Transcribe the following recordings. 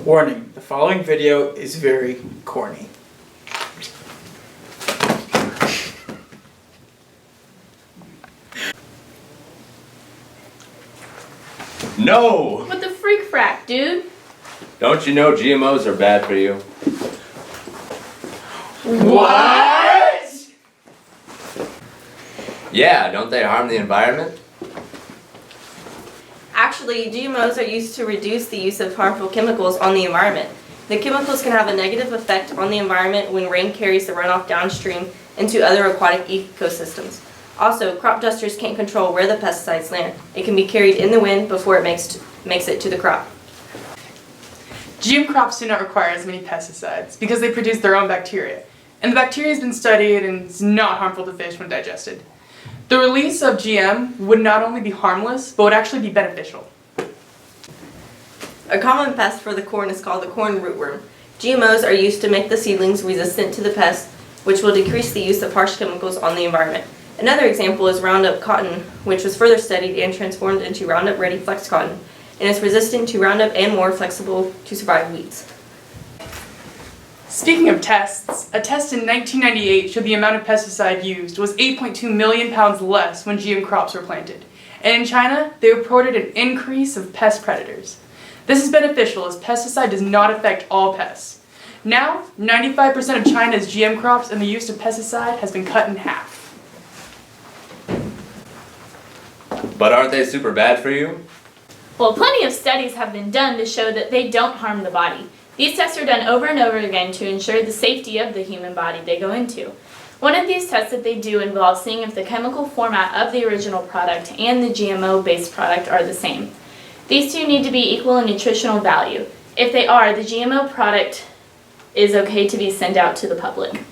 Warning, the following video is very corny. No! What the freak frack, dude? Don't you know GMOs are bad for you? What? Yeah, don't they harm the environment? Actually, GMOs are used to reduce the use of harmful chemicals on the environment. The chemicals can have a negative effect on the environment when rain carries the runoff downstream into other aquatic ecosystems. Also, crop dusters can't control where the pesticides land. It can be carried in the wind before it makes it to the crop. GM crops do not require as many pesticides because they produce their own bacteria. And the bacteria has been studied and is not harmful to fish when digested. The release of GM would not only be harmless, but would actually be beneficial. A common pest for the corn is called the corn rootworm. GMOs are used to make the seedlings resistant to the pest, which will decrease the use of harsh chemicals on the environment. Another example is Roundup cotton, which was further studied and transformed into Roundup Ready Flex cotton, and is resistant to Roundup and more flexible to survive weeds. Speaking of tests, a test in 1998 showed the amount of pesticide used was 8.2 million pounds less when GM crops were planted. And in China, they reported an increase of pest predators. This is beneficial as pesticide does not affect all pests. Now, 95% of China's GM crops and the use of pesticide has been cut in half. But aren't they super bad for you? Well, plenty of studies have been done to show that they don't harm the body. These tests are done over and over again to ensure the safety of the human body they go into. One of these tests that they do involves seeing if the chemical format of the original product and the GMO-based product are the same. These two need to be equal in nutritional value. If they are, the GMO product is okay to be sent out to the public.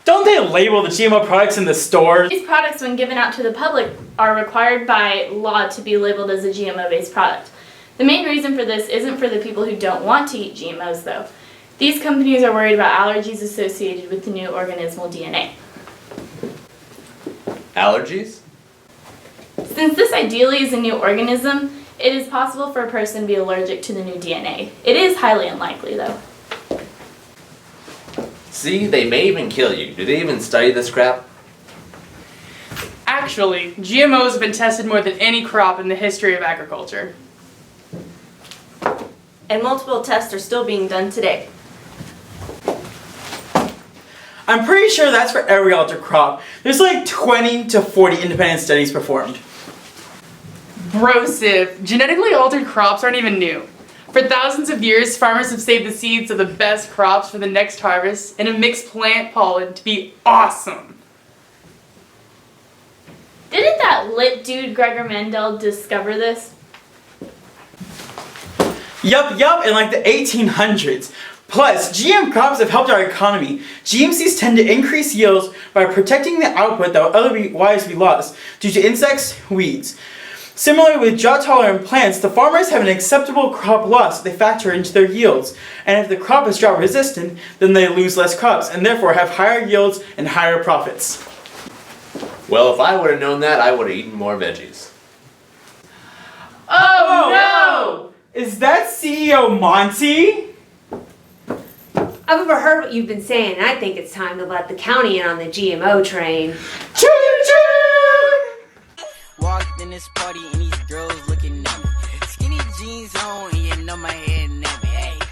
Don't they label the GMO products in the stores? These products, when given out to the public, are required by law to be labeled as a GMO-based product. The main reason for this isn't for the people who don't want to eat GMOs, though. These companies are worried about allergies associated with the new organismal DNA. Allergies? Since this ideally is a new organism, it is possible for a person to be allergic to the new DNA. It is highly unlikely, though. See, they may even kill you. Do they even study this crap? Actually, GMOs have been tested more than any crop in the history of agriculture. And multiple tests are still being done today. I'm pretty sure that's for every altered crop. There's like 20 to 40 independent studies performed. Brosif, genetically altered crops aren't even new. For thousands of years, farmers have saved the seeds of the best crops for the next harvest and have mixed plant pollen to be awesome. Didn't that lit dude Gregor Mendel discover this? Yup, in like the 1800s. Plus, GM crops have helped our economy. GMCs tend to increase yields by protecting the output that would otherwise be lost due to insects, weeds. Similarly with drought-tolerant plants, the farmers have an acceptable crop loss that they factor into their yields. And if the crop is drought-resistant, then they lose less crops and therefore have higher yields and higher profits. Well, if I would have known that, I would have eaten more veggies. Oh no! Is that CEO Monty? I've overheard what you've been saying, and I think it's time to let the county in on the GMO train. Choo-choo! Walked in this party and these girls looking at me. Skinny jeans on, and you know my head nappy.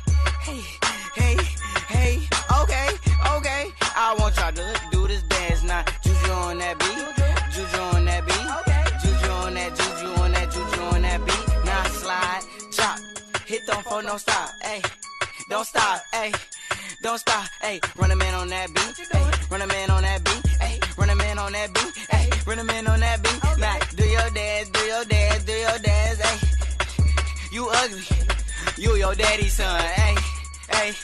Hey, okay. I want y'all to do this dance now. Juju on that beat, juju on that beat, juju on that, juju on that, juju on that beat. Now slide, chop, hit them for no stop, hey. Don't stop, hey. Don't stop, hey, run a man on that beat, hey, run a man on that beat, hey, run a man on that beat, hey, run a man on that beat. Now, do your dance, hey. You ugly, you your daddy's son, hey, hey.